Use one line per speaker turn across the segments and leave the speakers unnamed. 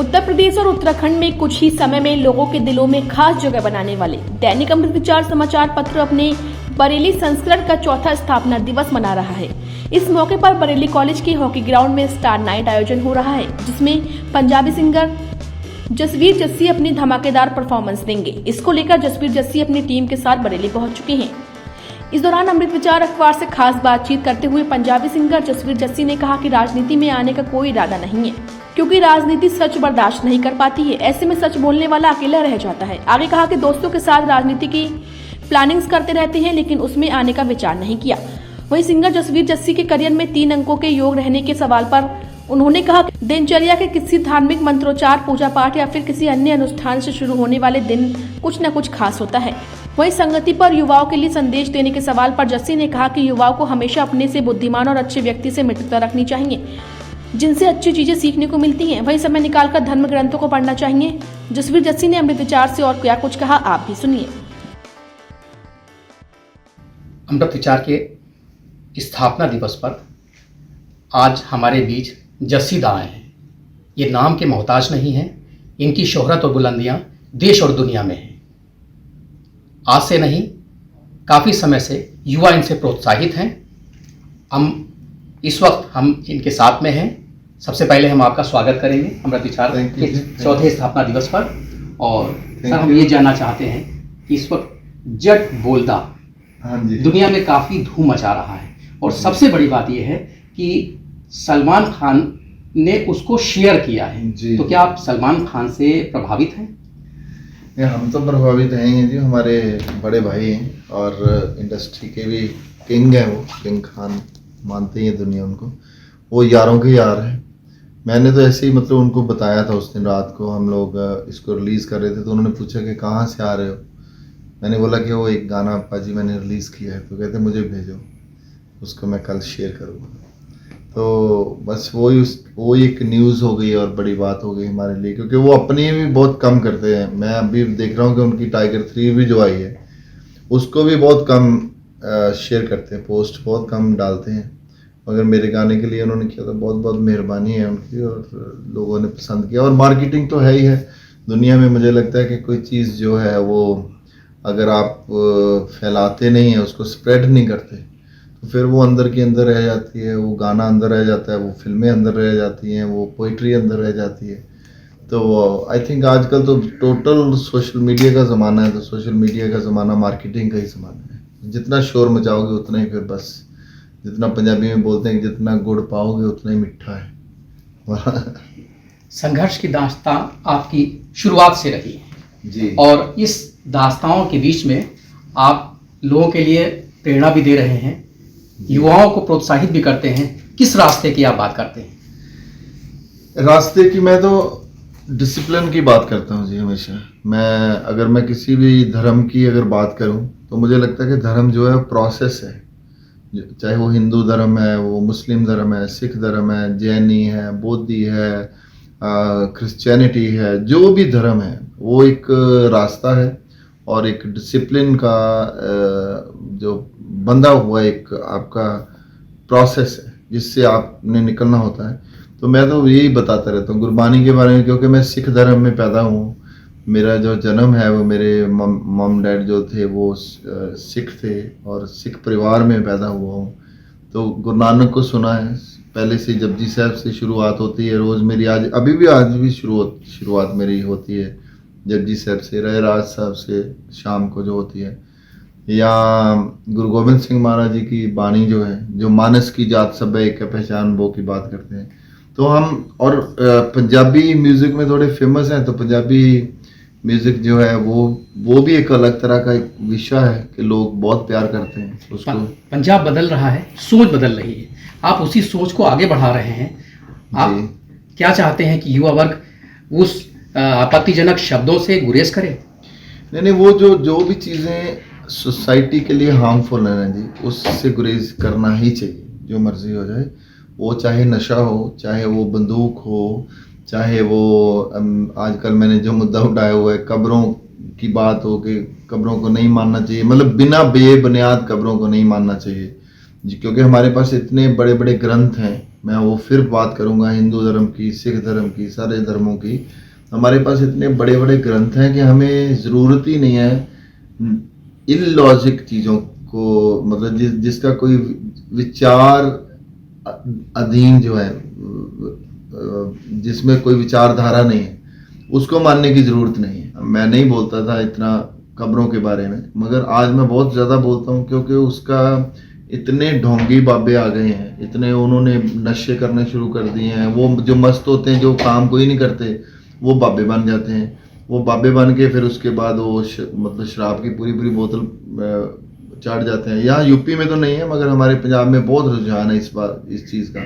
उत्तर प्रदेश और उत्तराखंड में कुछ ही समय में लोगों के दिलों में खास जगह बनाने वाले दैनिक अमृत विचार समाचार पत्र अपने बरेली संस्करण का चौथा स्थापना दिवस मना रहा है। इस मौके पर बरेली कॉलेज के हॉकी ग्राउंड में स्टार नाइट आयोजन हो रहा है, जिसमें पंजाबी सिंगर जसवीर जस्सी अपनी धमाकेदार परफॉर्मेंस देंगे। इसको लेकर जसवीर जस्सी अपनी टीम के साथ बरेली पहुंच चुके हैं। इस दौरान अमृत विचार अखबार से खास बातचीत करते हुए पंजाबी सिंगर जसवीर जस्सी ने कहा कि राजनीति में आने का कोई इरादा नहीं है, क्योंकि राजनीति सच बर्दाश्त नहीं कर पाती है। ऐसे में सच बोलने वाला अकेला रह जाता है। आगे कहा कि दोस्तों के साथ राजनीति की प्लानिंग्स करते रहते हैं, लेकिन उसमें आने का विचार नहीं किया। वहीं सिंगर जसवीर जस्सी के करियर में 3 अंकों के योग रहने के सवाल पर उन्होंने कहा कि दिनचर्या के किसी धार्मिक मंत्रोच्चार, पूजा पाठ या फिर किसी अन्य अनुष्ठान से शुरू होने वाले दिन कुछ न कुछ खास होता है। वहीं संगति पर युवाओं के लिए संदेश देने के सवाल पर जस्सी ने कहा कि युवाओं को हमेशा अपने से बुद्धिमान और अच्छे व्यक्ति से मित्रता रखनी चाहिए, जिनसे अच्छी चीजें सीखने को मिलती हैं। वहीं समय निकालकर धर्म ग्रंथों को पढ़ना चाहिए। जसवीर जस्सी ने अमृत विचार से और क्या कुछ कहा, आप भी सुनिए।
अमृत विचार के स्थापना दिवस पर आज हमारे बीच जस्सी दा आए हैं। ये नाम के मोहताज नहीं हैं, इनकी शोहरत और बुलंदियां देश और दुनिया में हैं। आज से नहीं, काफ़ी समय से युवा इनसे प्रोत्साहित हैं। इस वक्त हम इनके साथ में हैं। सबसे पहले हम आपका स्वागत करेंगे अमृत विचार के चौथे स्थापना दिवस पर। और सर, हम ये जानना चाहते हैं कि इस वक्त जट बोलता दुनिया में काफ़ी धूम मचा रहा है, और सबसे बड़ी बात यह है कि सलमान खान ने उसको शेयर किया है। तो क्या आप सलमान खान से प्रभावित हैं?
हम तो प्रभावित हैं ही जी, हमारे बड़े भाई हैं और इंडस्ट्री के भी किंग हैं। वो किंग खान मानते ही है दुनिया उनको। वो यारों के यार हैं। मैंने तो ऐसे ही मतलब उनको बताया था उस दिन रात को, हम लोग इसको रिलीज़ कर रहे थे, तो उन्होंने पूछा कि कहाँ से आ रहे हो। मैंने बोला कि वो एक गाना पाजी मैंने रिलीज़ किया है। तो कहते मुझे भेजो, उसको मैं कल शेयर करूँगा। तो बस वो एक न्यूज़ हो गई और बड़ी बात हो गई हमारे लिए, क्योंकि वो अपनी भी बहुत कम करते हैं। मैं अभी देख रहा हूँ कि उनकी टाइगर 3 भी जो आई है उसको भी बहुत कम शेयर करते हैं, पोस्ट बहुत कम डालते हैं। मगर मेरे गाने के लिए उन्होंने किया, तो बहुत बहुत मेहरबानी है उनकी, और लोगों ने पसंद किया। और मार्केटिंग तो है ही है दुनिया में। मुझे लगता है कि कोई चीज़ जो है वो अगर आप फैलाते नहीं हैं, उसको स्प्रेड नहीं करते, तो फिर वो अंदर के अंदर रह जाती है। वो गाना अंदर रह जाता है, वो फिल्में अंदर रह जाती हैं, वो पोइट्री अंदर रह जाती है। तो आई थिंक आजकल तो टोटल सोशल मीडिया का ज़माना है। तो सोशल मीडिया का ज़माना मार्केटिंग का ही ज़माना है। जितना शोर मचाओगे उतना ही, फिर बस जितना पंजाबी में बोलते हैं, जितना गुड़ पाओगे उतना ही मिठा है।
संघर्ष की दास्तां आपकी शुरुआत से रही है
जी,
और इस दास्तानों के बीच में आप लोगों के लिए प्रेरणा भी दे रहे हैं, युवाओं को प्रोत्साहित भी करते हैं। किस रास्ते की आप बात करते हैं?
रास्ते की मैं तो डिसिप्लिन की बात करता हूँ जी हमेशा। अगर मैं किसी भी धर्म की अगर बात करूँ तो मुझे लगता है कि धर्म जो है प्रोसेस है। चाहे वो हिंदू धर्म है, वो मुस्लिम धर्म है, सिख धर्म है, जैनी है, बौद्धि है, क्रिश्चियनिटी है, जो भी धर्म है वो एक रास्ता है और एक डिसिप्लिन का जो बंधा हुआ एक आपका प्रोसेस है जिससे आपने निकलना होता है। तो मैं तो यही बताता रहता हूँ गुरबानी के बारे में, क्योंकि मैं सिख धर्म में पैदा हूँ। मेरा जो जन्म है वो मेरे मम डैड जो थे वो सिख थे और सिख परिवार में पैदा हुआ हूँ। तो गुरु नानक को सुना है पहले से, जपजी साहब से शुरुआत होती है रोज़ मेरी। आज भी शुरुआत मेरी होती है जपजी साहब से, रहराज साहब से शाम को जो होती है, या गुरु गोबिंद सिंह महाराज जी की बाणी जो है, जो मानस की जात सब एक पहचान वो की बात करते हैं। तो हम और पंजाबी म्यूज़िक में थोड़े फेमस हैं। तो पंजाबी म्यूज़िक जो है वो भी एक अलग तरह का एक विषय है कि लोग बहुत प्यार करते हैं उसको।
पंजाब बदल रहा है, सोच बदल रही है, आप उसी सोच को आगे बढ़ा रहे हैं। आप क्या चाहते हैं कि युवा वर्ग उस आपत्तिजनक शब्दों से गुरेज करे?
नहीं, वो जो भी चीज़ें सोसाइटी के लिए हार्मफुल है ना जी, उससे गुरेज करना ही चाहिए। जो मर्जी हो जाए, वो चाहे नशा हो, चाहे वो बंदूक हो, चाहे वो आजकल मैंने जो मुद्दा उठाया हुआ है कब्रों की बात हो कि कब्रों को नहीं मानना चाहिए, मतलब बिना बेबुनियाद कब्रों को नहीं मानना चाहिए जी, क्योंकि हमारे पास इतने बड़े बड़े ग्रंथ हैं मैं वो फिर बात करूँगा हिंदू धर्म की, सिख धर्म की, सारे धर्मों की। हमारे पास इतने बड़े बड़े ग्रंथ हैं कि हमें ज़रूरत ही नहीं है इलॉजिक चीज़ों को, मतलब जिसका कोई विचार अधीन जो है, जिसमें कोई विचारधारा नहीं है, उसको मानने की ज़रूरत नहीं है। मैं नहीं बोलता था इतना कब्रों के बारे में, मगर आज मैं बहुत ज़्यादा बोलता हूँ, क्योंकि उसका इतने ढोंगी बाबे आ गए हैं, इतने उन्होंने नशे करने शुरू कर दिए हैं। वो जो मस्त होते हैं, जो काम कोई नहीं करते, वो बाबे बन जाते हैं। वो बाबे बन के फिर उसके बाद वो मतलब शराब की पूरी पूरी बोतल चाट जाते हैं। यहाँ यूपी में तो नहीं है, मगर हमारे पंजाब में बहुत रुझान है इस चीज़ का।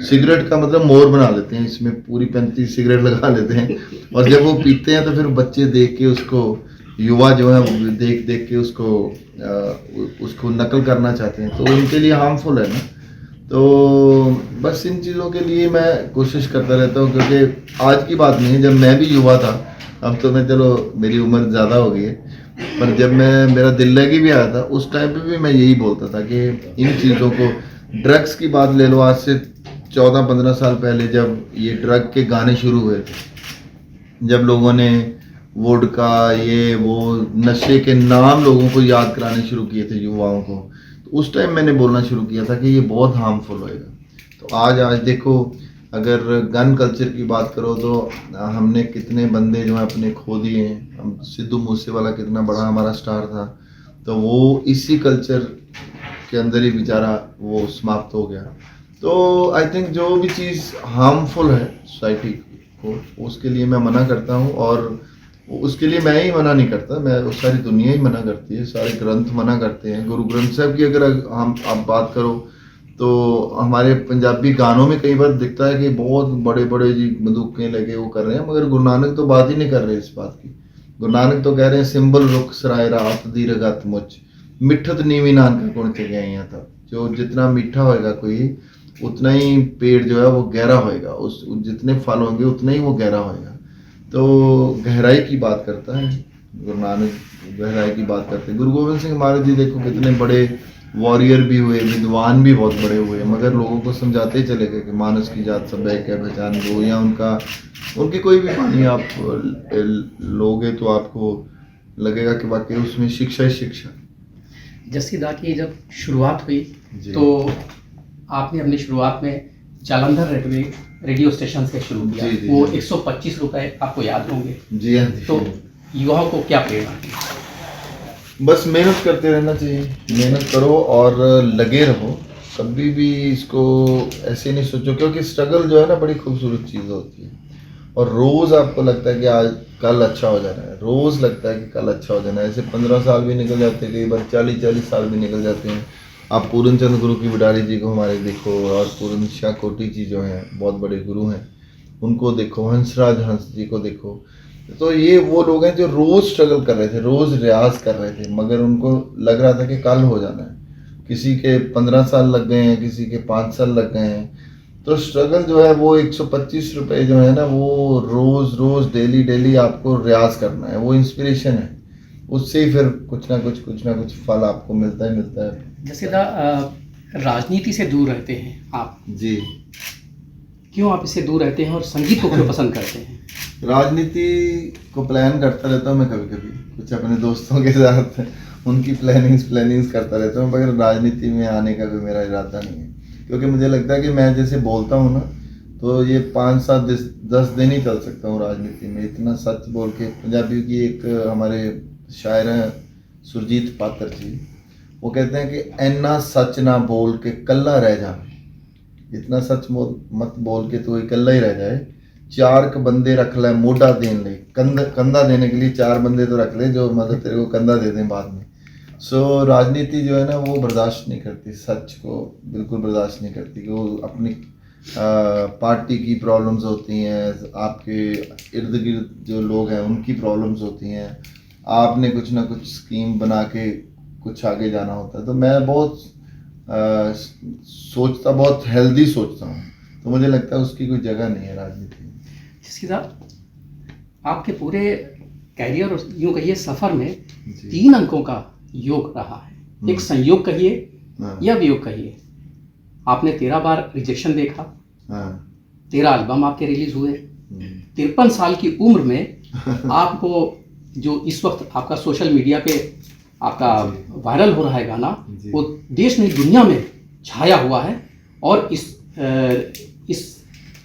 सिगरेट का मतलब मोर बना लेते हैं, इसमें पूरी 35 सिगरेट लगा लेते हैं, और जब वो पीते हैं तो फिर बच्चे देख के उसको, युवा जो है देख देख के उसको नकल करना चाहते हैं, तो उनके लिए हार्मफुल है ना। तो बस इन चीज़ों के लिए मैं कोशिश करता रहता हूँ, क्योंकि आज की बात नहीं है, जब मैं भी युवा था, अब तो मैं, चलो मेरी उम्र ज़्यादा हो गई है, पर जब मेरा दिल लगी भी आया था, उस टाइम पे भी मैं यही बोलता था कि इन चीज़ों को, ड्रग्स की बात ले लो, आज से 14-15 साल पहले जब ये ड्रग के गाने शुरू हुए थे, जब लोगों ने वोडका, ये वो नशे के नाम लोगों को याद कराने शुरू किए थे, युवाओं को, तो उस टाइम मैंने बोलना शुरू किया था कि ये बहुत हार्मफुल होएगा। तो आज देखो, अगर गन कल्चर की बात करो तो हमने कितने बंदे जो है अपने खो दिए हैं। हम सिद्धू मूसेवाला कितना बड़ा हमारा स्टार था, तो वो इसी कल्चर के अंदर ही बेचारा वो समाप्त हो गया। तो आई थिंक जो भी चीज़ हार्मफुल है सोसाइटी को, उसके लिए मैं मना करता हूँ, और उसके लिए मैं ही मना नहीं करता, मैं सारी दुनिया ही मना करती है, सारे ग्रंथ मना करते हैं। गुरु ग्रंथ साहब की अगर आप बात करो तो हमारे पंजाबी गानों में कई बार दिखता है कि बहुत बड़े बड़े जी बंदूकें लगे वो कर रहे हैं, मगर गुरु नानक तो बात ही नहीं कर रहे इस बात की। गुरु नानक तो कह रहे हैं, सिंबल रुख सराय रात दी रगत मुझ मिठत नीवी नानक गुण के गया था। जो जितना मीठा होएगा कोई, उतना ही पेड़ जो है वो गहरा होएगा, उस जितने फल होंगे उतना ही वो गहरा होएगा। तो गहराई की बात करता है गुरु नानक, गहराई की बात करते हैं। गुरु गोविंद सिंह महाराज जी देखो कितने बड़े वॉरियर भी हुए, विद्वान भी बहुत बड़े हुए, मगर लोगों को समझाते ही चले गए कि मानस की जात सब है पहचान दो, या उनकी कोई भी वाणी आप लोगे तो आपको लगेगा कि वाकई उसमें शिक्षा ही शिक्षा।
जसीदा की जब शुरुआत हुई तो आपने अपनी शुरुआत में जालंधर रेडियो स्टेशन से शुरू किया।
जी,
वो
जी।
125 रुपए आपको याद होंगे।
जी हाँ।
तो युवाओं को क्या प्रेरणा दी?
बस मेहनत करते रहना चाहिए, मेहनत करो और लगे रहो, कभी भी इसको ऐसे नहीं सोचो, क्योंकि स्ट्रगल जो है ना बड़ी खूबसूरत चीज़ होती है। और रोज़ आपको लगता है कि आज कल अच्छा हो जाना है, रोज़ लगता है कि कल अच्छा हो जाना है। ऐसे 15 साल भी निकल जाते हैं, कई बार 40-40 साल भी निकल जाते हैं। आप पूरन चंद गुरु की बिडारी जी को हमारे देखो, और पूरन शाह कोटी जी जो हैं बहुत बड़े गुरु हैं, उनको देखो, हंसराज हंस जी को देखो। तो ये वो लोग हैं जो रोज़ स्ट्रगल कर रहे थे, रोज़ रियाज कर रहे थे, मगर उनको लग रहा था कि कल हो जाना है। किसी के 15 साल लग गए हैं, किसी के 5 साल लग गए हैं। तो स्ट्रगल जो है वो 125 रुपये जो है ना, वो रोज़ डेली आपको रियाज करना है, वो इंस्पिरेशन है। उससे ही फिर कुछ ना कुछ फल आपको मिलता है।
जैसे राजनीति से दूर रहते हैं आप
जी।
क्यों आप इससे दूर रहते हैं और संगीत को क्यों पसंद करते हैं?
राजनीति को प्लान करता रहता हूँ मैं, कभी कभी कुछ अपने दोस्तों के साथ उनकी प्लानिंग्स करता रहता हूँ, मगर राजनीति में आने का कोई मेरा इरादा नहीं है। क्योंकि मुझे लगता है कि मैं जैसे बोलता हूँ ना, तो ये 5-7-10 दिन ही चल सकता हूँ राजनीति में, इतना सच बोल के। पंजाबी की एक हमारे शायर हैं सुरजीत पात्र जी, वो कहते हैं कि ऐना सच ना बोल के कल्ला रह जाए, इतना सच मत बोल के तो इकल्ला ही रह जाए। 4 बंदे रख ले मोटा देने ले, कंधा देने के लिए 4 बंदे तो रख ले जो मतलब तेरे को कंधा दे दें बाद में। सो राजनीति जो है ना वो बर्दाश्त नहीं करती, सच को बिल्कुल बर्दाश्त नहीं करती, कि वो अपनी पार्टी की प्रॉब्लम्स होती हैं, आपके इर्द गिर्द जो लोग हैं उनकी प्रॉब्लम्स होती हैं, आपने कुछ ना कुछ स्कीम बना के कुछ आगे जाना होता है। तो मैं बहुत सोचता, बहुत हेल्दी सोचता हूँ, तो मुझे लगता है उसकी कोई जगह नहीं है राजनीति में।
सीधा आपके पूरे कैरियर और यूँ कहिए सफ़र में 3 अंकों का योग रहा है। एक संयोग कहिए या वियोग कहिए। आपने 13 बार रिजेक्शन देखा,
हाँ
13 एल्बम आपके रिलीज हुए।
हम्म,
53 साल की उम्र में आपको जो इस वक्त आपका सोशल मीडिया पे आपका
जी।
वायरल हो रहा है गाना,
जी।
वो देश नहीं दुनिया में छाया हुआ है। और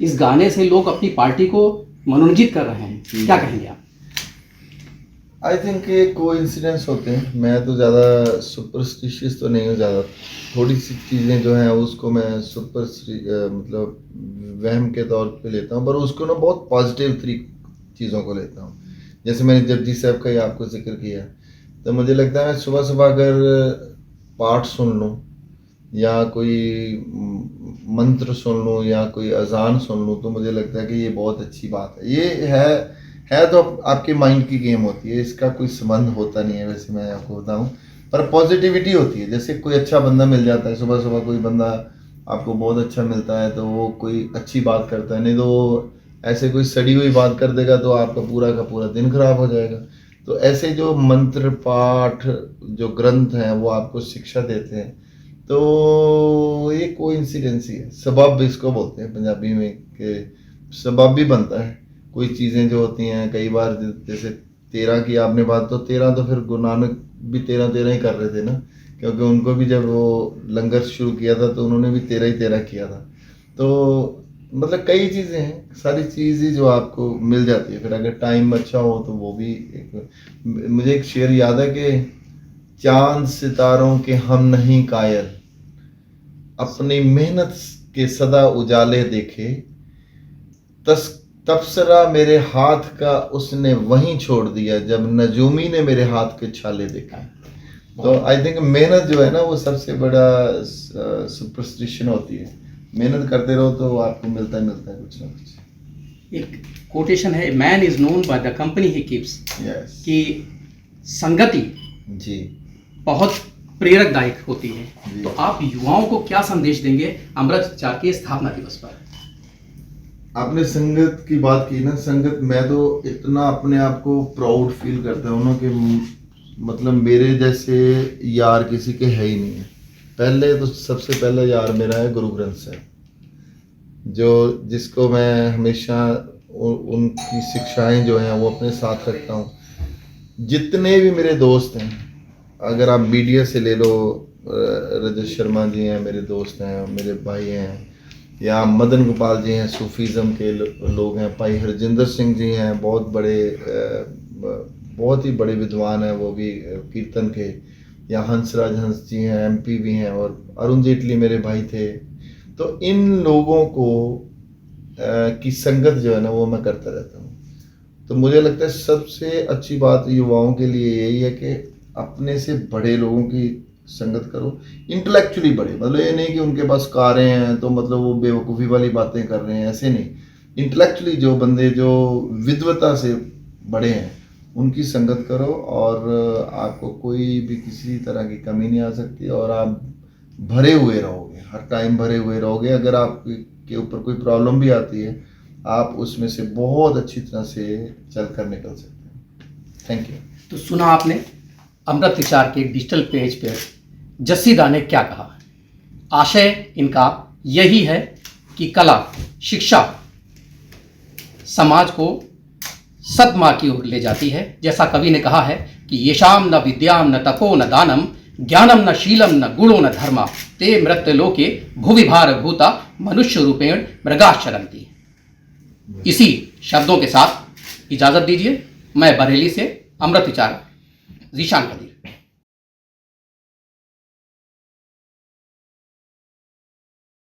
इस गाने से लोग अपनी पार्टी को मनोरंजित कर रहे हैं।
जी।
क्या कहेंगे आप?
आई थिंक ये कोइंसिडेंस होते हैं। मैं तो ज़्यादा सुपरस्टिशियस तो नहीं हूँ, ज़्यादा थोड़ी सी चीज़ें जो हैं उसको मैं मतलब वहम के तौर पे लेता हूँ, पर उसको ना बहुत पॉजिटिव चीज़ों को लेता हूँ। जैसे मैंने जपजी साहब का ही आपको जिक्र किया, तो मुझे लगता है मैं सुबह सुबह अगर पाठ सुन लूँ या कोई मंत्र सुन लूँ या कोई अजान सुन लूँ, तो मुझे लगता है कि ये बहुत अच्छी बात है। ये है तो आपके माइंड की गेम होती है, इसका कोई संबंध होता नहीं है। वैसे मैं आपको बताऊं, पर पॉजिटिविटी होती है। जैसे कोई अच्छा बंदा मिल जाता है, सुबह सुबह कोई बंदा आपको बहुत अच्छा मिलता है, तो वो कोई अच्छी बात करता है, नहीं तो वो ऐसे कोई सड़ी हुई बात कर देगा तो आपका पूरा का पूरा दिन खराब हो जाएगा। तो ऐसे जो मंत्र पाठ जो ग्रंथ हैं वो आपको शिक्षा देते हैं, तो ये कोइंसिडेंस ही है, सबब इसको बोलते हैं पंजाबी में, कि सबब भी बनता है। कोई चीज़ें जो होती हैं कई बार, जैसे 13 की आपने बात, तो 13 तो फिर गुरु नानक भी 13 ही कर रहे थे ना, क्योंकि उनको भी जब वो लंगर शुरू किया था तो उन्होंने भी 13 किया था। तो मतलब कई चीज़ें हैं, सारी चीज़ें जो आपको मिल जाती है। फिर अगर टाइम अच्छा हो तो वो भी मुझे एक शेर याद है कि चांद सितारों के हम नहीं कायल, अपनी मेहनत के सदा उजाले देखे, तबसरा मेरे हाथ का उसने वहीं छोड़ दिया, जब नजूमी ने मेरे हाथ के छाले देखे। तो आई थिंक मेहनत जो है ना वो सबसे बड़ा सुपरस्टिशन होती है। मेहनत करते रहो तो आपको मिलता है कुछ ना कुछ।
एक कोटेशन है, man is known by the company he keeps,
yes
कि संगति
जी
बहुत प्रेरकदायक होती है।
जी।
तो आप युवाओं को क्या संदेश देंगे अमृत विचार के स्थापना दिवस पर?
आपने संगत की बात की ना, संगत मैं तो इतना अपने आप को प्राउड फील करता हूँ ना कि मतलब मेरे जैसे यार किसी के है ही नहीं है। पहले तो सबसे पहला यार मेरा है गुरु ग्रंथ साहब, जिसको मैं हमेशा उनकी शिक्षाएं जो हैं वो अपने साथ रखता हूँ। जितने भी मेरे दोस्त हैं, अगर आप मीडिया से ले लो, रजत शर्मा जी हैं मेरे दोस्त हैं, मेरे भाई हैं, या मदन गोपाल जी हैं सूफीज़म के लोग हैं, भाई हरजिंदर सिंह जी हैं बहुत ही बड़े विद्वान हैं वो भी कीर्तन के, या हंसराज हंस जी हैं एमपी भी हैं, और अरुण जेटली मेरे भाई थे। तो इन लोगों को की संगत जो है ना वो मैं करता रहता हूँ। तो मुझे लगता है सबसे अच्छी बात युवाओं के लिए यही है कि अपने से बड़े लोगों की संगत करो, इंटेलेक्चुअली बड़े, मतलब ये नहीं कि उनके पास कारें हैं तो मतलब वो बेवकूफ़ी वाली बातें कर रहे हैं, ऐसे नहीं। इंटेलेक्चुअली जो बंदे जो विद्वता से बड़े हैं उनकी संगत करो, और आपको कोई भी किसी तरह की कमी नहीं आ सकती, और आप भरे हुए रहोगे, हर टाइम भरे हुए रहोगे। अगर आपके ऊपर कोई प्रॉब्लम भी आती है, आप उसमें से बहुत अच्छी तरह से चल कर निकल सकते हैं। Thank you.
तो सुना आपने अमृत विचार के डिजिटल पेज पर जस्सी दा ने क्या कहा। आशय इनका यही है कि कला शिक्षा समाज को सद्मार्ग की ओर ले जाती है। जैसा कवि ने कहा है कि येषाम न विद्याम न तपो न दानम ज्ञानम न शीलम न गुणो न धर्मा ते मृत्य लोके भुवि भार भूता मनुष्य रूपेण मृगाश्चरन्ति। इसी शब्दों के साथ इजाजत दीजिए। मैं बरेली से अमृत विचार जीशान कदीर।